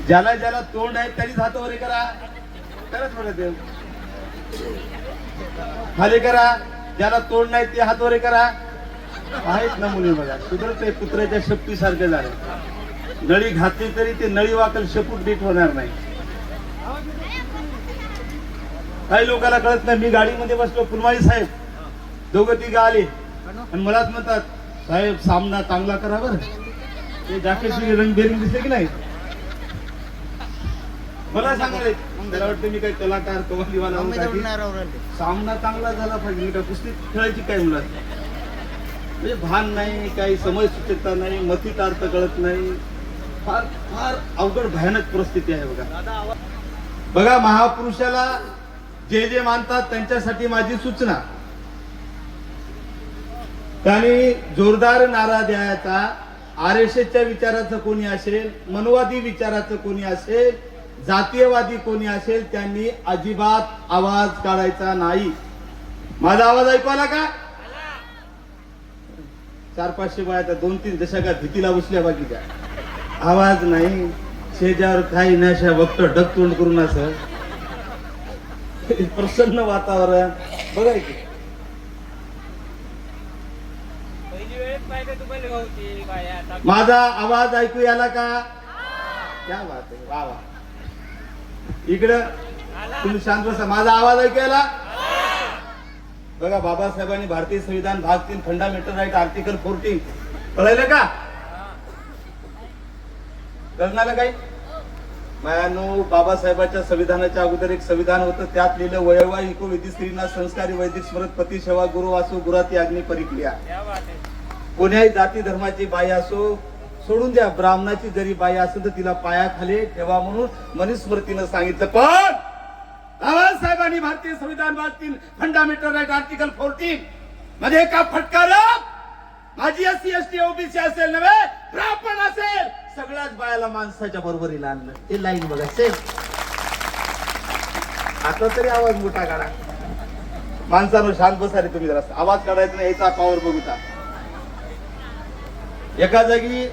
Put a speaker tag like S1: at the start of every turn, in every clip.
S1: ज्याला ज्याला तोंड आहे त्यांनीच हात वर करा. करा थोडं देव खाली करा. ज्याला तोंड नाही ते हात वर करा. आहेत ना मुली बघा सुधरत आहे कुत्र्याच्या शपटी सारखे झाले. नळी घातली तरी ते नळी वाकल शपूट नीट होणार नाही. काही लोकांना कळत नाही. मी गाडीमध्ये बसलो फुलमाळी साहेब दोघं तिघं आले आणि मलाच म्हणतात साहेब सामना चांगला करा बरं. ते जॅकेटची रंगबेरंग दिसले की नाही. मला सांगायला त्याला वाटतं मी काही कलाकार कवालीवाला सामना चांगला झाला पाहिजे. मी काय कुस्ती खेळायची काय मुलात म्हणजे भान नाही काही समज सुचकता नाही मतीत अर्थ कळत नाही. फार फार अवघड भयानक परिस्थिती आहे बघा. बघा महापुरुषाला जे जे मानतात त्यांच्यासाठी माझी सूचना. त्यांनी जोरदार नारा द्यायचा. आरएसएसच्या विचाराचं कोणी असेल मनोवादी विचाराचं कोणी असेल जातीयवादी कोणी असेल त्यांनी अजिबात आवाज काढायचा नाही. माझा आवाज ऐकू आला का? 400-500 बाया 2-3 दशकात भीतीला बसल्या बाकी काय आवाज नाही. शेजावर काही नशा बघत डकतोंड करून असं प्रसन्न वातावरण बघा की. माझा आवाज ऐकू याला का? क्या बात आहे. वा वा. इकडं तुम्ही शांत बसा. माझा आवाज ऐकू याला? बघा बाबासाहेबांनी भारतीय संविधान भाग 3 फंडामेंटल राईट आर्टिकल 14 कळलं का? कळणार काही मायानो. बाबासाहेबांच्या संविधानाच्या अगोदर एक संविधान होतं त्यात लिहिलं वैवाहिको विधी स्त्रीना संस्कारी वैदिक स्मृत पती सेवा गुरु वासू गुराती अग्नी परिक्रिया. कोण्याही जाती धर्माची बाई असो सोडून द्या. ब्राह्मणाची जरी बाई असेल तर तिला पायाखाली ठेवा म्हणून मनुस्मृतीनं सांगितलं. पण बाबासाहेबांनी भारतीय संविधान भाग 3 फंडामेंटल राईट आर्टिकल 14 मध्ये एका फटकारात माझी SC/ST OBC असेल नव्हे ब्राह्मण असेल सगळ्याच बायाला माणसाच्या बरोबरीला आणलं. ते लाईन बघा सेम. आता तरी आवाज मोठा काढा. माणसानं शांत बसा रे तुम्ही. जरा आवाज काढायचा नाही याचा पावर बघूता. एका जागी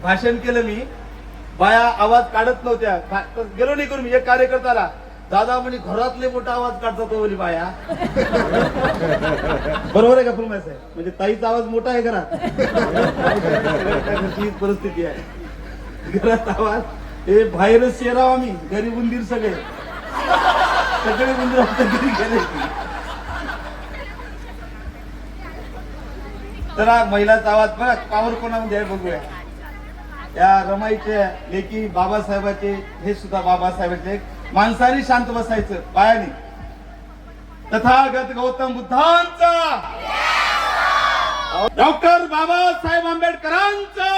S1: भाषण केलं मी. बाया आवाज काढत नव्हत्या. गेलो नाही करून मी एक कार्यकर्त्याला दादा म्हणे घरातले मोठा आवाज काढतात तो बोली बाया. बरोबर आहे का फुलमाय साहेब? म्हणजे ताईचा आवाज मोठा आहे घरात. ही परिस्थिती आहे घरात आवाज. हे बाहेरच शेराव आम्ही घरी उंदीर सगळे उंदीर घरी गेले. तर महिलाचा आवाज बघा पावर कोणामध्ये आहे बघूया. या रमाईच्या लेकी बाबासाहेबाचे हे सुद्धा बाबासाहेबांचे. माणसाने शांत बसायचं बायाने. तथागत गौतम बुद्धांचा डॉक्टर बाबासाहेब आंबेडकरांचा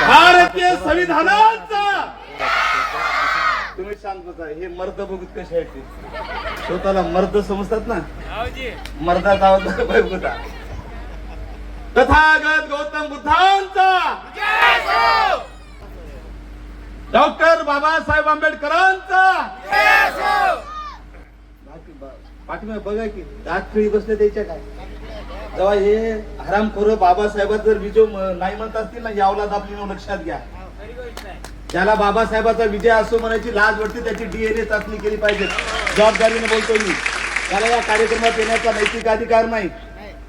S1: भारतीय संविधानाचा. तुम्ही शांत बसा. हे मर्द बघूत कसे आहेत ते स्वतःला मर्द समजतात ना. मर्दाचा आवाज बघूता. तथागत गौतम बुद्धांचा डॉक्टर बाबासाहेब आंबेडकरांचा. पाठीमागे बघा की दात खिळी बसले द्यायच्या काय. जेव्हा हे हरामखोर बाबासाहेबात जर विजय नाही म्हणत असतील ना यावला दाबली लक्षात घ्या. ज्याला बाबासाहेबाचा विजय असो म्हणायची लाज वाटते त्याची DNA चाचणी केली पाहिजे. जबाबदारीने बोलतोय मी. त्याला या कार्यक्रमात येण्याचा नैतिक अधिकार नाही.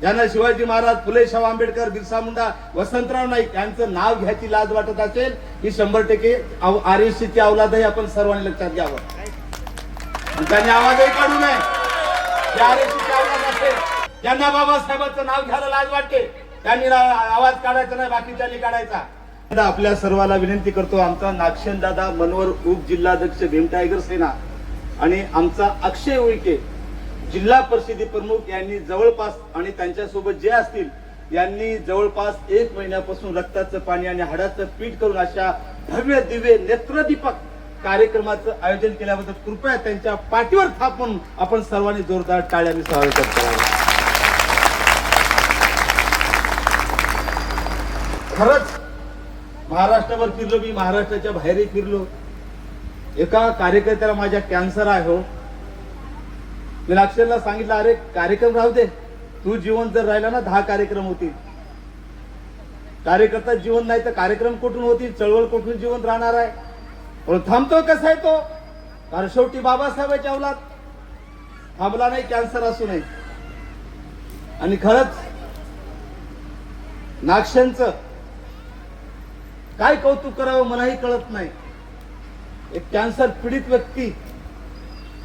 S1: ज्यांना शिवाजी महाराज फुले शाहू आंबेडकर बिरसा मुंडा वसंतराव नाईक यांचं नाव घ्यायची लाज वाटत असेल ही 100% RSCची औलाद आहे. आपण सर्वांनी लक्षात घ्यावं. त्यांनी आवाजही काढू नये. RSCची औलाद असेल ज्यांना बाबासाहेबांचं नाव घ्यायला लाज वाटते त्यांनी आवाज काढायचा नाही बाकीच्यांनी काढायचा. आपल्या सर्वांना विनंती करतो. आमचा नागशेन दादा मनोहर उपजिल्हाध्यक्ष भीम टायगर सेना आणि आमचा अक्षय उईके जिल्हा परिषदेचे प्रमुख यांनी जवळपास आणि त्यांच्यासोबत जे असतील यांनी जवळपास 1 महिन्यापासून रक्ताचं पाणी आणि हाडाचं पीठ करून अशा भव्य दिव्य नेत्रदीपक कार्यक्रमाचं आयोजन केल्याबद्दल कृपया त्यांच्या पाठीवर थाप म्हणून आपण सर्वांनी जोरदार टाळ्यांनी स्वागत करावं. खरंच महाराष्ट्रावर फिरलो मी. महाराष्ट्राच्या बाहेरही फिरलो. एका कार्यकर्त्याला माझ्या कॅन्सर आहे हो. मी अक्षरला सांगितलं अरे कार्यक्रम राहू दे. तू जीवन जर राहिला ना 10 कार्यक्रम होतील. कार्यकर्ता जीवन नाही तर कार्यक्रम कुठून होतील, चळवळ कुठून जीवन राहणार आहे. पण थांबतो कसा आहे तो, कारण शेवटी बाबासाहेबांच्या अवलाद थांबला नाही, कॅन्सर असू नये. आणि खरंच नागशेंचं काय कौतुक करावं मलाही कळत नाही. एक कॅन्सर पीडित व्यक्ती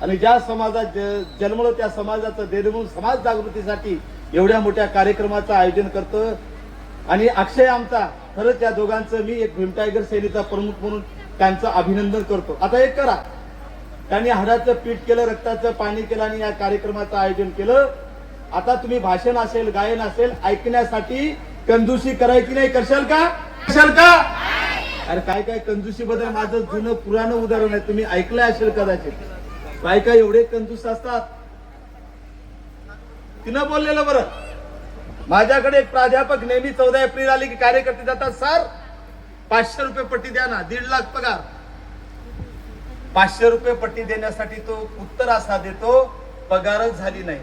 S1: आणि ज्या समाजात जन्मलो त्या समाजाचं देणं म्हणून समाज जागृतीसाठी एवढ्या मोठ्या कार्यक्रमाचं आयोजन करतो. आणि अक्षय आमचा, खरंच या दोघांचं मी एक भीम टायगर सेनेचा प्रमुख म्हणून त्यांचं अभिनंदन करतो. आता एक करा, त्यांनी हाडाचं पीठ केलं, रक्ताचं पाणी केलं आणि या कार्यक्रमाचं आयोजन केलं. आता तुम्ही भाषण असेल, गायन असेल, ऐकण्यासाठी कंजूसी करायची नाही. करशाल का? करशाल का? अरे काय काय कंजूसी बद्दल माझं जुनं पुराणं उदाहरण आहे, तुम्ही ऐकलं असेल कदाचित. काय काय एवढे कंजूस असतात. तिनं बोललेलं बरं, माझ्याकडे एक प्राध्यापक नेहमी 14 एप्रिल आली की कार्यकर्ते जातात, सर 500 रुपये पट्टी द्या ना, 1.5 लाख पगार. 500 रुपये पट्टी देण्यासाठी तो उत्तर असा देतो, पगारच झाली नाही.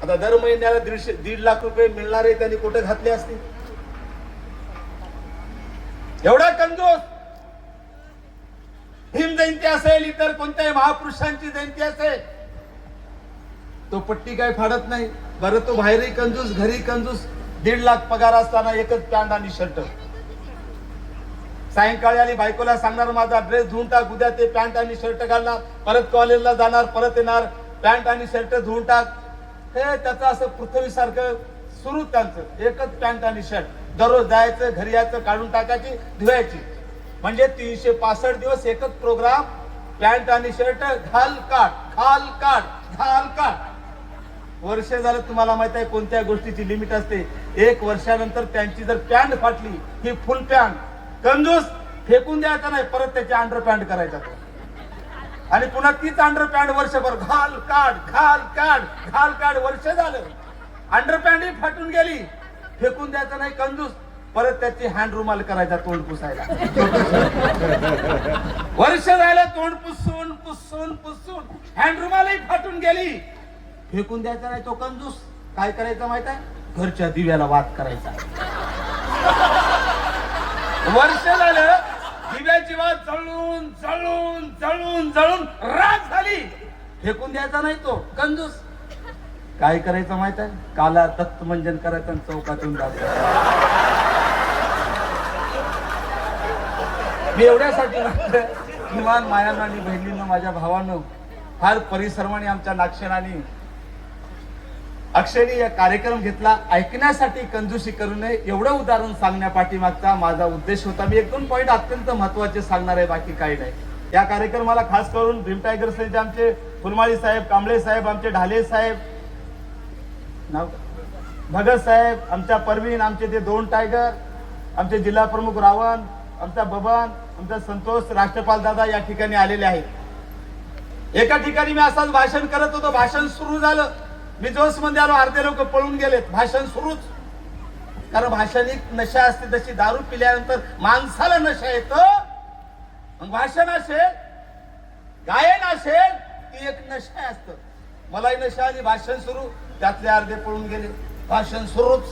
S1: आता दर महिन्याला 1.5 लाख रुपये मिळणारे त्यांनी कुठे घातले असते? एवढा कंजूस. भीम जयंती असेल, इतर कोणत्याही महापुरुषांची जयंती असेल, तो पट्टी काय फाडत नाही. बरं तो बाहेरही कंजूस, घरी कंजूस. 1.5 लाख पगार असताना एकच पॅन्ट आणि शर्ट. सायंकाळी आली बायकोला सांगणार माझा ड्रेस धुवून टाक, उद्या ते पॅन्ट आणि शर्ट घालणार, परत कॉलेजला जाणार, परत येणार, पॅन्ट आणि शर्ट धुवून टाक. हे त्याचं असं पृथ्वीसारखं सुरू, त्यांचं एकच पॅन्ट आणि शर्ट. दररोज जायचं, घरी यायचं, काढून टाकायची, धुवायची. म्हणजे 365 दिवस एकच प्रोग्राम, पॅन्ट आणि शर्ट, घाल काढ, घाल काढ, घाल काढ. वर्ष झालं. तुम्हाला माहित आहे कोणत्या गोष्टीची लिमिट असते. 1 वर्षानंतर त्यांची जर पॅन्ट फाटली, ही फुल पॅन्ट, कंजूस, फेकून द्यायचा नाही, परत त्याची अंडर पॅन्ट करायचा तो. आणि पुन्हा तीच अंडर पॅन्ट वर्षभर घाल काढ, घाल काढ, घाल काढ. वर्ष झालं, अंडर पॅन्ट ही फाटून गेली, फेकून द्यायचं नाही, कंजूस, परत त्याची हँड रुमाल करायचा तोंड पुसायला. वर्ष झालं, तोंड पुसून पुसून पुसून हँड रुमालही फाटून गेली, फेकून द्यायचा नाही, तो कंजूस. काय करायचं माहित आहे? घरच्या दिव्याला वात करायचा. वर्ष झालं, दिव्याची वात जळून जळून जळून जळून राख झाली, फेकून द्यायचा नाही, तो कंजूस. काय करायचं माहित आहे? काला दत्तमंजन करायचं आणि चौकातून जायचं. मी एवढ्यासाठी किमान मायानं आणि बहिणीनं, माझ्या भावानं फार परिश्रमाने, आमच्या नागशेनाने, अक्षयने या कार्यक्रम घेतला. ऐकण्यासाठी कंजूसी करू नये एवढं उदाहरण सांगण्या पाठीमागचा माझा उद्देश होता. मी 1-2 पॉईंट अत्यंत महत्वाचे सांगणार आहे, बाकी काही नाही. या कार्यक्रमाला खास करून भीम टायगर सेनेचे आमचे फुलमाळी साहेब, कांबळे साहेब, आमचे ढाले साहेब, भगत साहेब, आमच्या परवीन, आमचे ते 2 टायगर, आमचे जिल्हा प्रमुख रावण, आमचा बबन, आमचा संतोष, राष्ट्रपाल दादा या ठिकाणी आलेले आहेत. एका ठिकाणी मी असाच भाषण करत होतो, भाषण सुरू झालं, मी जोश मध्ये आलो, अर्धे लोक पळून गेलेत, भाषण सुरूच. कारण भाषण एक नशा असते, तशी दारू पिल्यानंतर माणसाला नशा येतो. मग भाषण असेल, गायन असेल, ती एक नशा असत. मलाही नशा आली, भाषण सुरू, त्यातले अर्धे पळून गेले, भाषण सुरूच.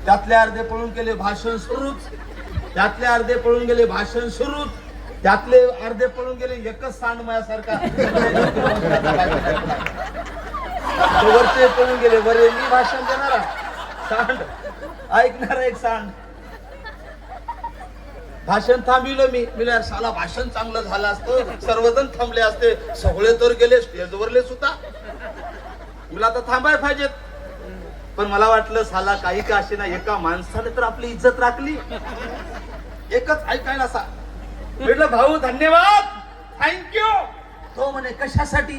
S1: त्यातले अर्धे पळून गेले, भाषण सुरूच. त्यातले अर्धे पळून गेले, भाषण सुरूच. त्यातले अर्धे पळून गेले, एकच सांड माझ्यासारखा वरचे पळून गेले. बरे मी भाषण देणारा सांड, ऐकणारा एक सांड. भाषण थांबविलं मी साला भाषण चांगलं झालं असतं, सर्वजण थांबले असते, सगळे तर गेले, स्टेजवरले सुद्धा. मला आता थांबायला पाहिजेत, पण मला वाटलं साला काही का असे ना, एका माणसाने तर आपली इज्जत राखली. एकच ऐकायला असा म्हटलं, भाऊ धन्यवाद, थँक्यू. तो म्हणे कशासाठी?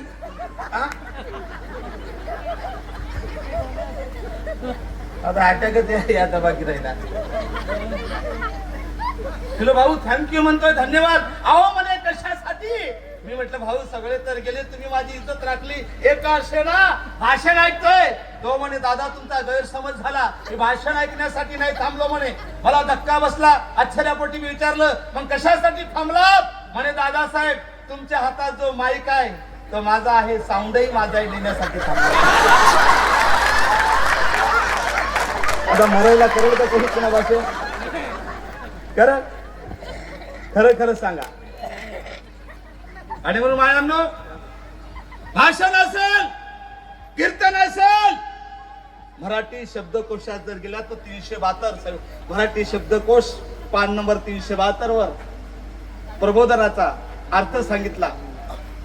S1: आता अटॅकच आता बाकी राहिला. तुला भाऊ थँक्यू म्हणतोय, धन्यवाद. अहो म्हणे कशासाठी? मी म्हटलं भाऊ सगळे तर गेले, तुम्ही माझी इज्जत राखली, एका ना भाषण ऐकतोय. तो म्हणे दादा तुमचा गैरसमज झाला, मी भाषण ऐकण्यासाठी नाही थांबलो म्हणे. मला धक्का बसला, आश्चर्यापोटी मी विचारलं, मग कशासाठी थांबला? म्हणे दादासाहेब तुमच्या हातात जो माईक आहे तो माझा आहे, साऊंडही माझा नेण्यासाठी थांबला. आता मरायला करेल का कोणी पुन्हा भाषण? खरं खरं खरं सांगा. आणि म्हणून मायांनो, भाषण असेल, कीर्तन असेल, मराठी शब्दकोशात जर गेला तर 372 मराठी शब्दकोश पान नंबर 372 वर प्रबोधनाचा अर्थ सांगितला.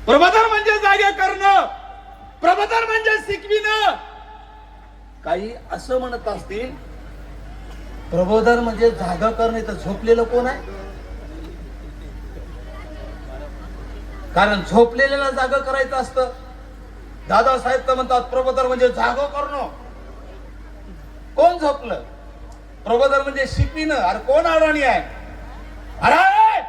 S1: प्रबोधन म्हणजे जागे करणं, प्रबोधन म्हणजे शिकविणं. काही असं म्हणत असतील प्रबोधन म्हणजे जागा करणे, तर झोपलेलं कोण आहे? कारण झोपलेल्याला जागा करायचं असतं. दादासाहेब तर म्हणतात प्रबोधन म्हणजे जागा करणं. कोण झोपलं? प्रबोधन म्हणजे शिकविणं. अरे कोण अडाणी आहे? अरे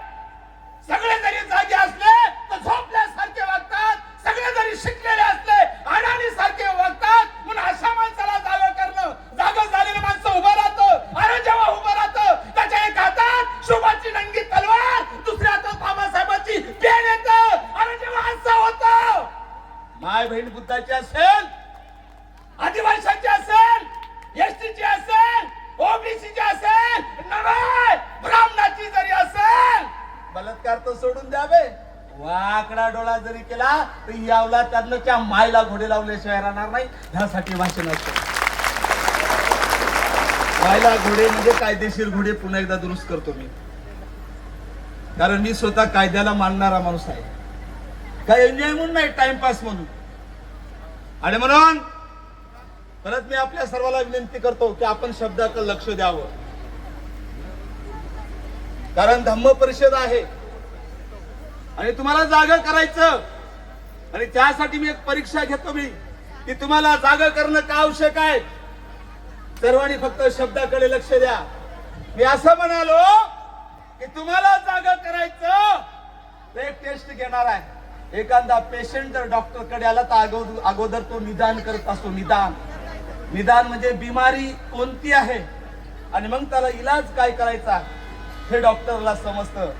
S1: सगळे जरी जागे असले तर झोपल्यासारखे वागतात, सगळे जरी शिकलेले असले अडाणी सारखे वागतात. म्हणून अशा माणसाला जागा करणं. जागा झालेलं माणसं उभं राहतं. अरे जेव्हा उभं राहतं त्याच्या एका हातात शुभाची नंगी तलवार, दुसऱ्या हातात बाबासाहेबांची पेन येतं. अरे जेव्हा असं होतं, माय बहीण बुद्धाची असेल, आदिवासीची असेल, एसटीची असेल, ओबीसीची असेल, नव्हे ब्राह्मणाची जरी असेल, बलात्कार तर सोडून द्यावे. वाकडा डोळा जरी केला तरी यावला त्यातनं त्या मायला घोडे लावल्याशिवाय राहणार नाही. ह्यासाठी भाषण असतं. मायला घोडे म्हणजे कायदेशीर घोडे. पुन्हा एकदा दुरुस्त करतो मी, कारण मी स्वतः कायद्याला मानणारा माणूस आहे. काय एन्जॉय म्हणून नाही, टाइमपास म्हणून. आणि म्हणून परत मी आपल्या सर्वांना विनंती करतो की आपण शब्दाकडे लक्ष द्यावं. कारण धम्म परिषद आहे आणि तुम्हाला जागा करायचं. आणि त्यासाठी मी एक परीक्षा घेतो मी की तुम्हाला जागा करणं का आवश्यक आहे. सर्वांनी फक्त शब्दाकडे लक्ष द्या. मी असं म्हणालो की तुम्हाला जागा करायचं तर एक टेस्ट घेणार आहे. एखादा पेशंट जर डॉक्टर कडे आला तर अगोदर तो निदान करत असतो. निदान म्हणजे बिमारी कोणती आहे आणि मग त्याला इलाज काय करायचा हे डॉक्टरला समजतं.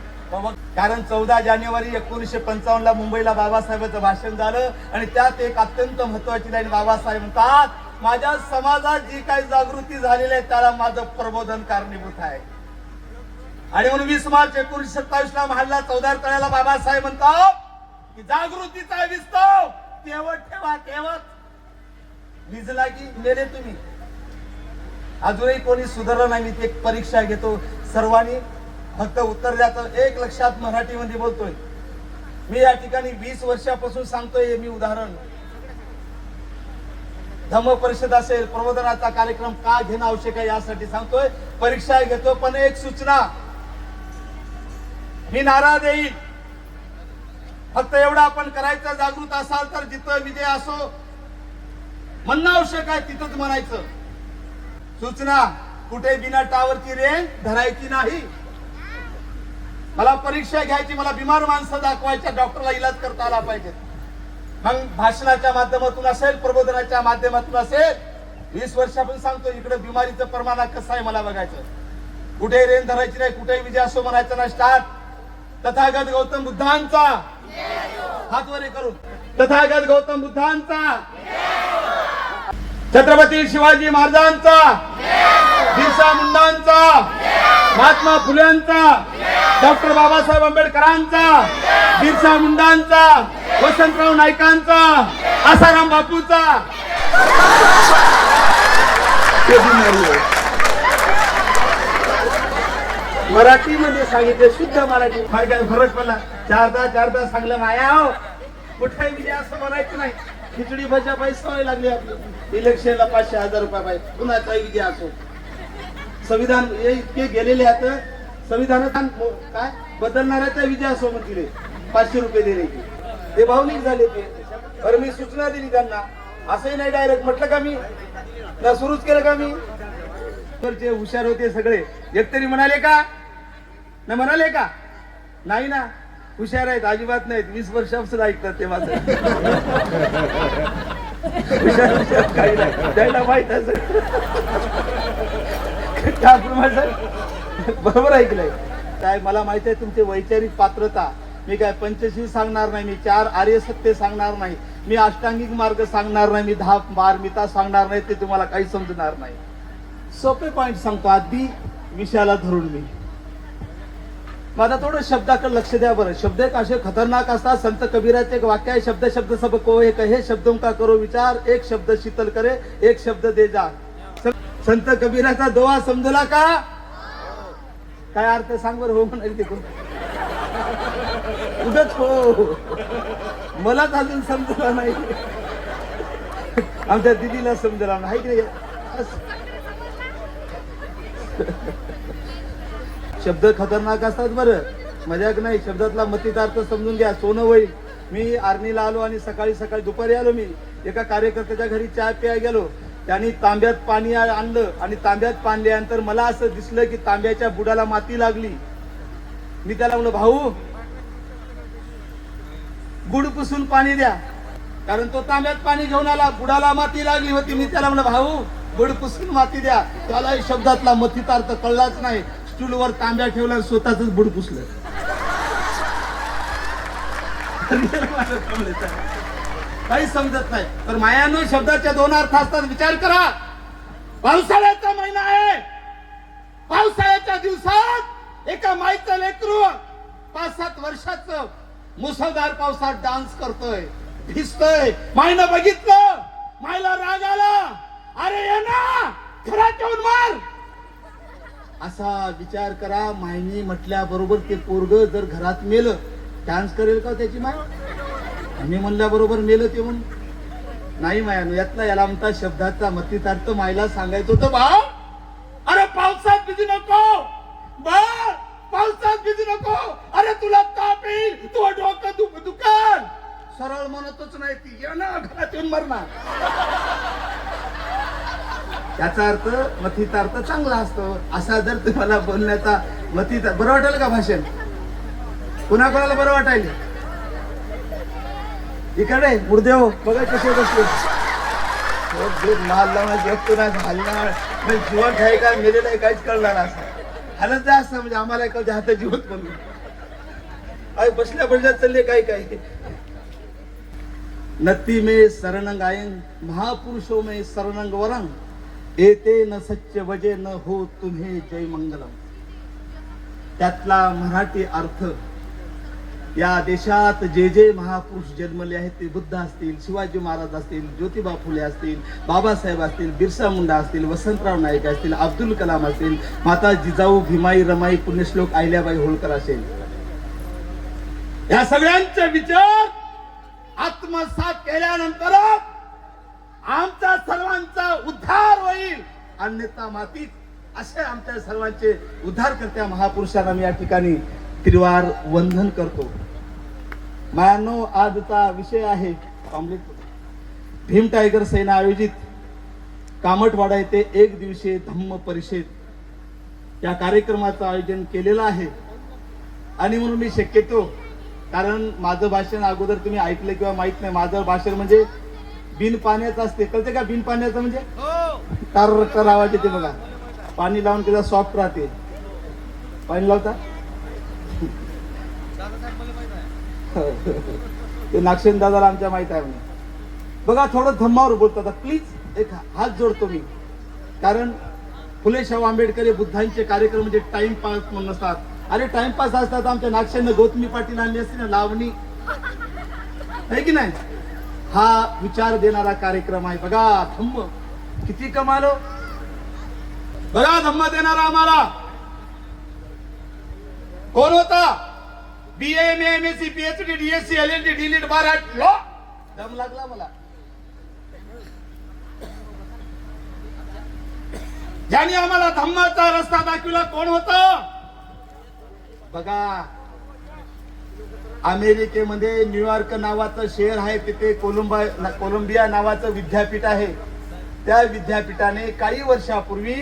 S1: कारण 14 जानेवारी 1955 ला मुंबईला बाबासाहेबांचं भाषण झालं आणि त्यात एक अत्यंत महत्वाची लाईन बाबासाहेब म्हणतात, माझ्या समाजात जी काही जागृती झालेली आहे त्याला माझं प्रबोधन कारणीभूत आहे. आणि म्हणून 20 मार्च 1927 ला महाडला 14 तळ्याला बाबासाहेब म्हणतात की जागृतीचा विस्तव तेवत ठेवा, तेवत विजला की मेले तुम्ही. अजूनही कोणी सुधारलं नाही. मी एक परीक्षा घेतो, सर्वांनी फक्त उत्तर द्याचं. एक लक्षात मराठीमध्ये बोलतोय मी. या ठिकाणी 20 वर्षापासून सांगतोय मी उदाहरण. धम्म परिषद असेल, प्रबोधनाचा कार्यक्रम का घेणं आवश्यक आहे यासाठी सांगतोय. परीक्षा घेतो, पण एक सूचना मी नारा देईल. फक्त एवढं आपण करायचं, जागृत असाल तर जिथं विजय असो म्हणणं आवश्यक आहे तिथंच म्हणायचं. सूचना, कुठे बिना टावरची रेंज धरायची नाही. मला परीक्षा घ्यायची, मला बिमार माणसं दाखवायच्या, डॉक्टरला इलाज करता आला पाहिजे. मग भाषणाच्या माध्यमातून असेल, प्रबोधनाच्या माध्यमातून असेल. 20 वर्षापासून सांगतो इकडे बिमारीचं प्रमाण कसं आहे मला बघायचं. कुठे रेंज धरायची नाही, कुठे विजय असो म्हणायचं ना. स्टार्ट. तथागत गौतम बुद्धांचा, हात वर करून, तथागत गौतम बुद्धांचा, छत्रपती शिवाजी महाराजांचा, बिरसा मुंडांचा, महात्मा फुलेंचा, डॉक्टर बाबासाहेब आंबेडकरांचा, बिरसा मुंडांचा, वसंतराव नाईकांचा, आसाराम बापूचा. मराठीमध्ये सांगितले, शुद्ध मराठी. काय फरक पडला? चारदा सांगलं माया हो. कुठे विजय असं म्हणायचं नाही. खिचडी भज्या पाहिजे सवय लागली आपली. इलेक्शनला 500,000 रुपये पाहिजे, पुन्हा विजय असो. संविधान हे इतके गेलेले आहेत. संविधानात काय बदलणाऱ्याचा विजय असो म्हणतील 500 रुपये देण्याची. ते भावनिक झाले ते. बरं मी सूचना दिली त्यांना. असंही नाही डायरेक्ट म्हटलं का मी ना, सुरूच केलं का मी. जे हुशार होते सगळे एकतरी म्हणाले का ना, म्हणाले का नाही ना. हुशार आहेत अजिबात नाहीत. 20 वर्षापासून ऐकतात ते माझं. हुशार काही नाही, त्याला माहित असं. बरोबर ऐकलंय काय. मला माहित आहे तुमची वैचारिक पात्रता. मी काय पंचशील सांगणार नाही, मी 4 आर्य सत्य सांगणार नाही, मी अष्टांगिक मार्ग सांगणार नाही, मी 10 बारमिता सांगणार नाही. ते तुम्हाला काही समजणार नाही. सोपे पॉइंट सांगतो अगदी विषयाला धरून मी. माझा थोडं शब्दाकडे लक्ष द्या बरं. शब्द एक असे खतरनाक असतात. संत कबीराचे एक वाक्य आहे, शब्द शब्द सब को एक हे शब्दों का करो विचार, एक शब्द शीतल करे एक शब्द दे जा. संत कबीराचा दोहा समजला का? काय अर्थ सांग बरं. हो म्हणाल ते उगच हो, मलाच अजून समजला नाही, आमच्या दिदीला समजला नाही की नाही. शब्द खतरनाक असतात बरं, मजाक नाही. शब्दातला मतितार्थ समजून घ्या. सोनं होईल. मी आर्नीला आलो आणि सकाळी सकाळी दुपारी आलो. मी एका कार्यकर्त्याच्या घरी चहा प्याय गेलो. त्यांनी तांब्यात पाणी आणलं आणि तांब्यात पाणी आल्यानंतर मला असं दिसलं की तांब्याच्या बुडाला माती लागली. मी त्याला म्हणलं, भाऊ गुड पुसून पाणी द्या, कारण तो तांब्यात पाणी घेऊन आला, बुडाला माती लागली होती. मी त्याला म्हणलं, भाऊ गुड पुसून माती द्या. त्याला शब्दातला मतितार्थ कळलाच नाही. स्टूलवर तांब्या ठेवला, स्वतःच बुड पुसलं. काही समजत नाही. तर मायानो शब्दाच्या दोन अर्थ असतात, विचार करा. पावसाळ्याचा महिना आहे. पावसाळ्याच्या दिवसात एका माईचं लेकरू 5-7 वर्षाचं मुसळधार पावसात डान्स करतोय, भिजतोय. माईनं बघितलं, माईला राग आला. अरे ये ना, घरात येऊन मार. असा विचार करा. माईनी म्हटल्याबरोबर ते पोरग जर घरात मेलं, डान्स करेल का त्याची माय? मी म्हणल्याबरोबर मेलं ते म्हणून नाही. मायानो याला म्हणता शब्दाचा मतितार्थ मायला सांगायचं होतं. भाऊ अरे पावसात भिजू नको, बाळ पावसात भिजू नको. अरे तुला ताप येईल, तू डोकं दुकान. सरळ म्हणतच नाही ती, ये ना घरात येऊन मरणार. याचा अर्थ मथितार्थ चांगला असतो. असा जर तुम्हाला बोलण्याचा मथितार्थ बरं वाटेल का भाषण? कोणाकोणाला बरं वाटायला? इकडे मुर्देव बघा कसे बसले. माल लावणार जगतो हलणार म्हणजे जीवन आहे का मेलेलं आहे काहीच कळणार. असं हालत जा असं म्हणजे आम्हाला कधी हात जीवत म्हणून बसल्या बसल्या चालले काय काय. नती में शरणंग आयंग महापुरुषो में शरणंग वरंग येते न सच्च वजे न हो तुम्हे जय मंगलम. त्यातला मराठी अर्थ, या देशात जे जे महापुरुष जन्मले आहेत ते बुद्ध असतील, शिवाजी महाराज असतील, ज्योतिबा फुले असतील, बाबासाहेब असतील, बिरसा मुंडा असतील, वसंतराव नाईक असतील, अब्दुल कलाम असतील, माता जिजाऊ भीमाई रमाई पुण्यश्लोक अहिल्याबाई होळकर असेल, या सगळ्यांचे विचार आत्मसात केल्यानंतर आमचा सर्वांचा उद्धार होईल, अन्यथा मातीत. असे आमच्या सर्वांचे उद्धारकर्त्या महापुरुषांना मी या ठिकाणी त्रिवार वंदन करतो. मायानो आजचा विषय आहे भीम टायगर सेना आयोजित कामठवाडा येथे 1 दिवसीय धम्म परिषद. या कार्यक्रमाचं आयोजन केलेलं आहे. आणि म्हणून मी शक्यतो, कारण माझं भाषण अगोदर तुम्ही ऐकलं किंवा माहित नाही, माझं भाषण म्हणजे बिन पाण्याचं असते. कळते का बिन पाण्याचं म्हणजे? तर आवाज येते बघा. पाणी लावून त्याला सॉफ्ट राहते. पाणी लावता ते नागसेन दादाला आमच्या माहित आहे म्हणे. बघा थोडं धम्मावर बोलतात. प्लीज एक हात जोडतो मी, कारण फुले शाहू आंबेडकर हे बुद्धांचे कार्यक्रम म्हणजे टाइमपास म्हणून नसतात. अरे टाइमपास असतात. आमच्या नागसेन गौतमी पाटील आणली असते ना लावणी, आहे की नाही? हा विचार देणारा कार्यक्रम आहे. बघा धम्म किती कमाल. बघा धम्म देणारा आम्हाला कोण होता? BA MSc PhD DSc LLD DLED bar at law. दम लागला मला. ज्याने आम्हाला धम्माचा रस्ता दाखविला कोण होता? बघा अमेरिकेमध्ये न्यूयॉर्क नावाचं शहर आहे, तिथे कोलंबिया नावाचं विद्यापीठ आहे. त्या विद्यापीठाने काही वर्षापूर्वी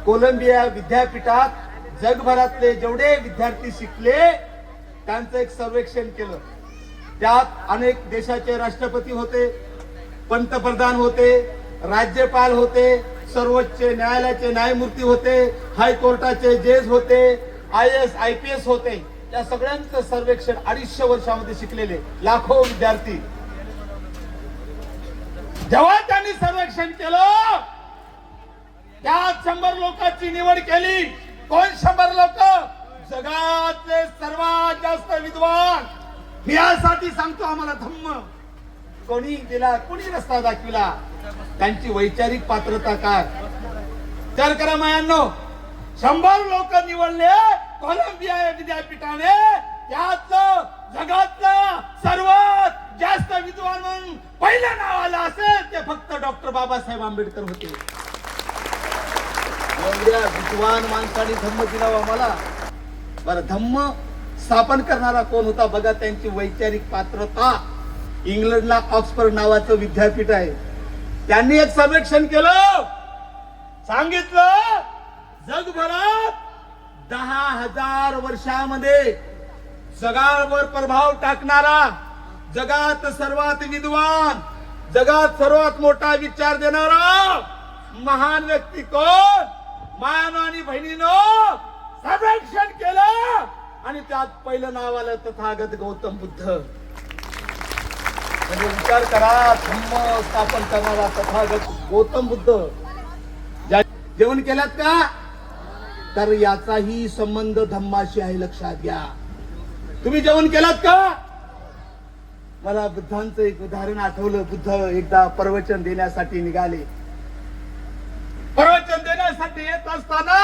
S1: कोलंबिया विद्यापीठात जगभरातले जेवढे विद्यार्थी शिकले त्यांचं एक सर्वेक्षण केलं. त्यात अनेक देशाचे राष्ट्रपती होते, पंतप्रधान होते, राज्यपाल होते, सर्वोच्च न्यायालयाचे न्यायमूर्ती होते, हायकोर्टाचे जज होते, IAS IPS होते. या सगळ्यांचं सर्वेक्षण 250 वर्षामध्ये शिकलेले लाखो विद्यार्थी. जेव्हा त्यांनी सर्वेक्षण केलं त्यात 100 लोकांची निवड केली. कोण 100 लोक? जगातले सर्वात जास्त विद्वान. मी यासाठी सांगतो, आम्हाला धम्म कोणी दिला, कोणी रस्ता दाखविला, त्यांची वैचारिक पात्रता काय? विचार करा मायांनो. 100 लोक निवडले कोलंबिया विद्यापीठाने. त्यातलं जगातलं सर्वात जास्त विद्वान म्हणून पहिलं नाव आलं असेल ते फक्त डॉक्टर बाबासाहेब आंबेडकर होते. एवढ्या विद्वान माणसाने धम्म दिला आम्हाला. बरं, धम्म स्थापन करणारा कोण होता बघा, त्यांची वैचारिक पात्रता. इंग्लंडला ऑक्सफर्ड नावाचं विद्यापीठ आहे. त्यांनी एक सर्वेक्षण केलं, सांगितलं जगभरात 10,000 वर्षामध्ये जगावर प्रभाव टाकणारा, जगात सर्वात विद्वान, जगात सर्वात मोठा विचार देणारा महान व्यक्ती कोण? मायानो आणि बहिणीनो, सर्वेक्षण केलं आणि त्यात पहिलं नाव आलं तथागत गौतम बुद्ध. म्हणजे विचार करा, धम्म स्थापन करणारा तथागत गौतम बुद्ध. जेवण केलात का? तर याचाही संबंध धम्माशी आहे, लक्षात घ्या. तुम्ही जेवण केलात का? मला बुद्धांचं एक उदाहरण आठवलं. बुद्ध एकदा प्रवचन देण्यासाठी निघाले. प्रवचन देण्यासाठी येत असताना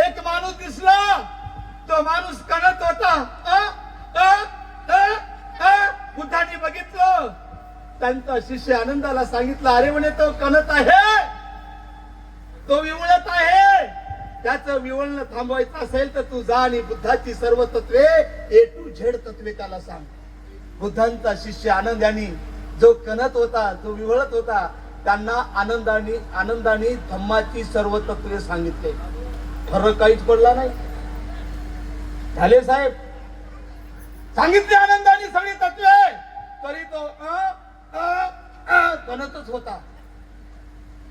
S1: एक माणूस दिसला. तो माणूस कणत होता. बुद्धांनी बघितलं. त्यांचा शिष्य आनंदाला सांगितलं, अरे म्हणे तो कणत आहे, तो विवळत आहे. त्याचं विवळणं थांबवायचं असेल तर तू जा आणि बुद्धाची सर्व तत्वे A to Z तत्वे त्याला सांग. बुद्धांचा शिष्य आनंद यांनी जो कणत होता, जो विवळत होता, त्यांना आनंदाने धम्माची सर्व तत्वे सांगितले. फरक काहीच पडला नाही. झाले साहेब, सांगितले आनंदाने सगळी तत्वे, तरी तो कणतच होता.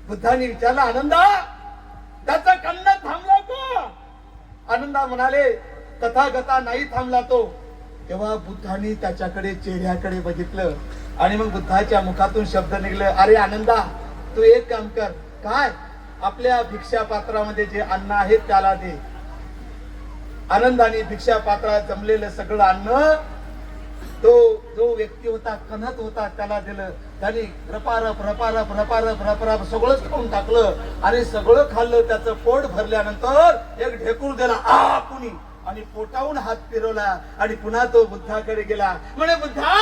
S1: बुद्धांनी विचारला, आनंदा त्याचा कन्न थांबला का? आनंदा म्हणाले, तथागता नाही थांबला तो. तेव्हा बुद्धांनी त्याच्याकडे, चेहऱ्याकडे बघितलं आणि मग बुद्धाच्या मुखातून शब्द निघले, अरे आनंदा, तू एक काम कर. काय? आपल्या भिक्षा पात्रामध्ये जे अन्न आहे त्याला दे. आनंदाने भिक्षा पात्रात जमलेलं सगळं अन्न तो जो व्यक्ती होता, कणत होता, त्याला दिलं. त्याने रपारप रपारप रपारप रपारप सगळंच खाऊन टाकलं आणि सगळं खाल्लं. त्याचं पोट भरल्यानंतर एक ढेकूळ दिला कुणी आणि पोटावून हात फिरवला आणि पुन्हा तो बुद्धाकडे गेला. म्हणे, बुद्धा,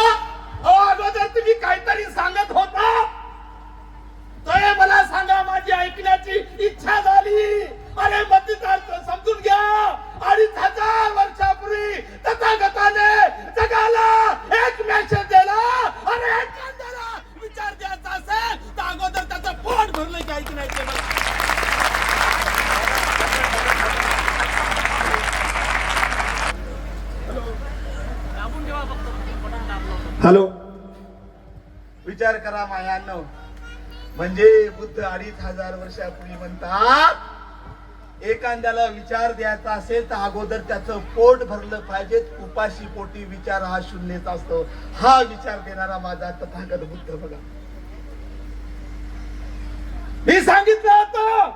S1: अगोदर तुम्ही काहीतरी सांगत होता, तर मला सांगा, माझी ऐकण्याची इच्छा झाली. अरे मतितार्थ समजून घ्या. 2,500 वर्षापूर्वी तथागताने जगाला एक मेसेज दिला. अरे एखाद्याला विचार द्यायचा असेल तर अगोदर त्याचं पोट भरलं की ऐक नाही. हॅलो, विचार करा मायांनो. म्हणजे बुद्ध 2,500 वर्षापूर्वी म्हणतात, एखाद्याला विचार द्यायचा असेल तर अगोदर त्याचं पोट भरलं पाहिजे. उपाशी पोटी विचार हा शून्यच असतो. हा विचार देणारा माझा तथागत बुद्ध बघा. मी सांगितलं होतं,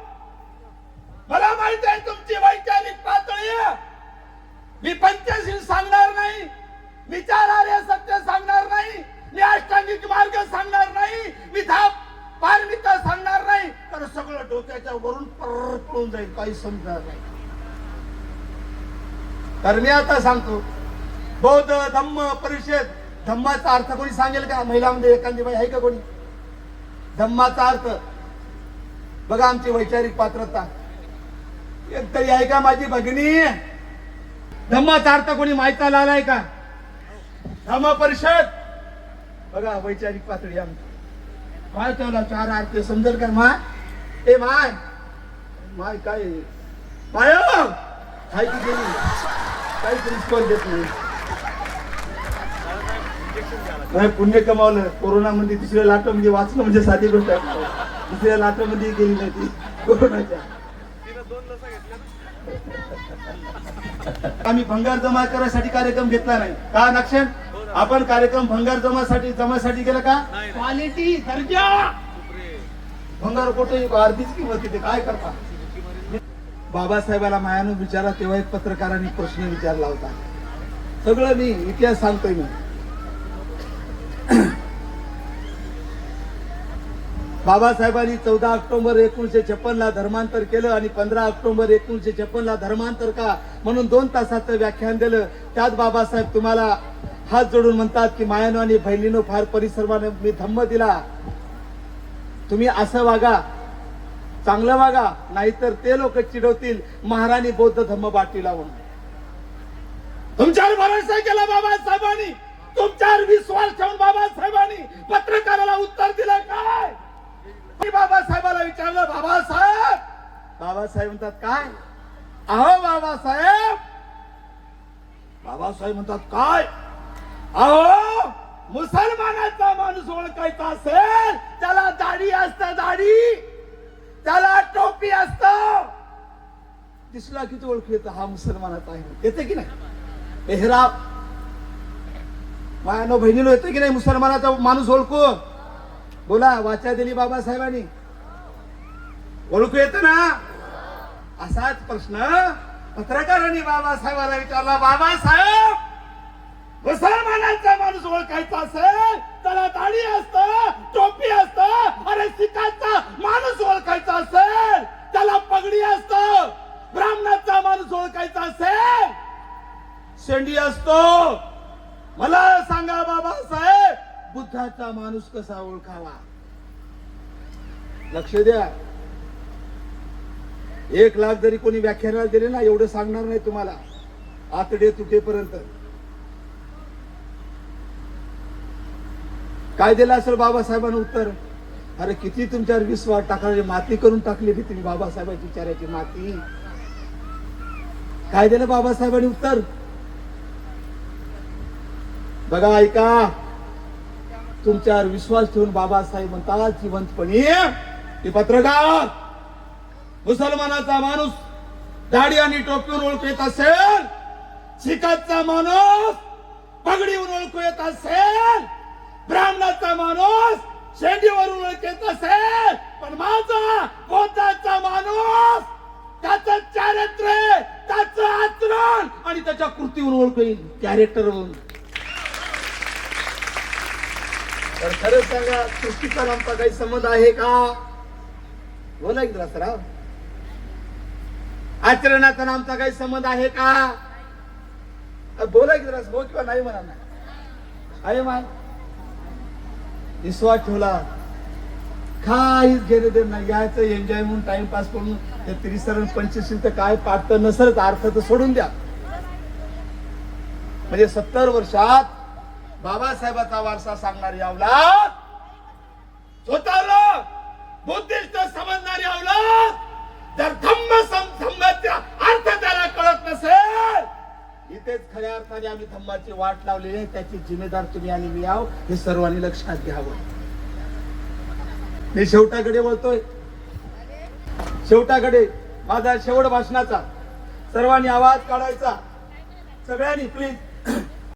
S1: मला माहित आहे तुमची वैचारिक पातळी. मी पंचशील सांगणार नाही, विचारार्ह सत्य सांगणार नाही, मी अष्टांगिक मार्ग सांगणार नाही, मी पारमिता सांगणार नाही, तर सगळं डोक्याच्या वरून पळून जाईल, काही समजणार नाही. तर मी आता सांगतो, बौद्ध धम्म परिषद. धम्माचा अर्थ कोणी सांगेल का? महिलांमध्ये एखादी बाई आहे का कोणी? धम्माचा अर्थ बघा. आमची वैचारिक पात्रता एक तरी आहे का माझी भगिनी? धम्माचा अर्थ कोणी माहिती आलाय का? धम्म परिषद बघा, वैचारिक पातळी आमची. काय त्याला 4 अर्थ समजेल का? माय, ए माय, माय काय माय हाय की गेली, काहीच रिस्पॉन्स देत नाही. पुण्य कमावलं. कोरोना मध्ये 3ऱ्या लाटेमध्ये वाचलं म्हणजे साधी गोष्ट आहे. 3ऱ्या लाटेमध्ये गेली नाही ती कोरोनाच्या. आम्ही भंगार जमा करायसाठी कार्यक्रम घेतला नाही का? नक्षण आपण कार्यक्रम भंगार जमासाठी गेला का? क्वालिटी, दर्जा. भंगार कोठे अर्धीच किंमत तिथे काय करता. बाबासाहेबाला मायानं विचारा तेव्हा एक पत्रकारांनी प्रश्न विचारला होता. सगळं मी इतिहास सांगतोय मी. बाबासाहेबांनी 14 ऑक्टोबर 1956 ला धर्मांतर केलं आणि 15 ऑक्टोबर 1956 ला धर्मांतर का म्हणून 2 तासाचं व्याख्यान दिलं. त्यात बाबासाहेब तुम्हाला हात जोडून म्हणतात की मायानो आणि बहिणीनो फार परिश्रमाने मी धम्म दिला. तुम्ही असं वागा, चांगलं वागा, नाहीतर ते लोक चिडवतील महाराणी बौद्ध धम्म बाटी लावून. तुमच्यावर भरोसा केला बाबासाहेबांनी, तुमच्यावर विश्वास ठेवून बाबासाहेबांनी पत्रकाराला उत्तर दिलं काय. मी बाबासाहेबाला विचारलं बाबासाहेब, बाबासाहेब म्हणतात काय. अहो बाबासाहेब, बाबासाहेब म्हणतात काय. अहो मुसलमानाचा माणूस ओळखायचा असेल त्याला दाढी असतं, दाढी, त्याला टोपी असत. दिसला की तो ओळखू येतं हा मुसलमानाचा आहे, येते की नाही. पेहराव मायानो बहिणीला येते की नाही मुसलमानाचा माणूस ओळखू. बोला, वाचा दिली बाबासाहेबांनी, ओळखू येत ना. असाच प्रश्न पत्रकारांनी बाबासाहेबाला विचारला. बाबासाहेब, मुसलमानाचा माणूस ओळखायचा असेल त्याला दाढी असतं, टोपी असतं. अरे सिखाचा माणूस ओळखायचा असेल त्याला पगडी असतं. ब्राह्मणाचा माणूस ओळखायचा असेल शेंडी असतो. मला सांगा बाबासाहेब, बुद्धाचा माणूस कसा ओळखावा. लक्ष द्या. 1 लाख जरी कोणी व्याख्यानाला दिले ना, एवढं सांगणार नाही तुम्हाला आतडे तुटेपर्यंत. काय दिलं असेल बाबासाहेबांना उत्तर. अरे किती तुमच्यावर विश्वास टाकले, माती करून टाकली की तुम्ही बाबासाहेबांची विचारायची माती. काय दिलं बाबासाहेबांनी उत्तर बघा, ऐका. तुमच्यावर विश्वास ठेवून बाबासाहेब म्हणतात जिवंतपणी की पत्रकार, मुसलमानाचा माणूस दाढी आणि टोपीवर ओळखू येत असेल, शिखाचा माणूस पगडीवर ओळखू येत असेल, ब्राह्मणाचा माणूस शेंडीवरून ओळखू येत असेल, पण माझा बौद्धाचा माणूस त्याचं चारित्र्य, त्याचं आचरण आणि त्याच्या कृतीवरून ओळखू येईल, कॅरेक्टरवरून. तर खरंच सांगा, सृष्टीचा आमचा काही संबंध आहे का. बोला की राव. आचरणाचा आमचा काही संबंध आहे का. बोला की रास, हो किंवा नाही म्हणा. आहे मान विश्वास ठेवला, काहीच घेणं देणं नाही. यायचं एन्जॉय म्हणून टाइमपास करून ते 30 25 तर काय पाठतं नसलच अर्थ तर सोडून द्या. म्हणजे 70 वर्षात बाबासाहेबाचा वारसा सांगणारी अवलाद, स्वतःला बुद्धिस्ट समजणारी अवलाद, जर धम्माचा अर्थ त्याला कळत नसेल, इथेच खऱ्या अर्थाने आम्ही धम्माची वाट लावलेली आहे. त्याची जिम्मेदार तुम्ही आणि मी आहो, हे सर्वांनी लक्षात घ्यावं. मी शेवटाकडे बोलतोय, शेवटाकडे माझा शेवट भाषणाचा. सर्वांनी आवाज काढायचा, सगळ्यांनी प्लीज.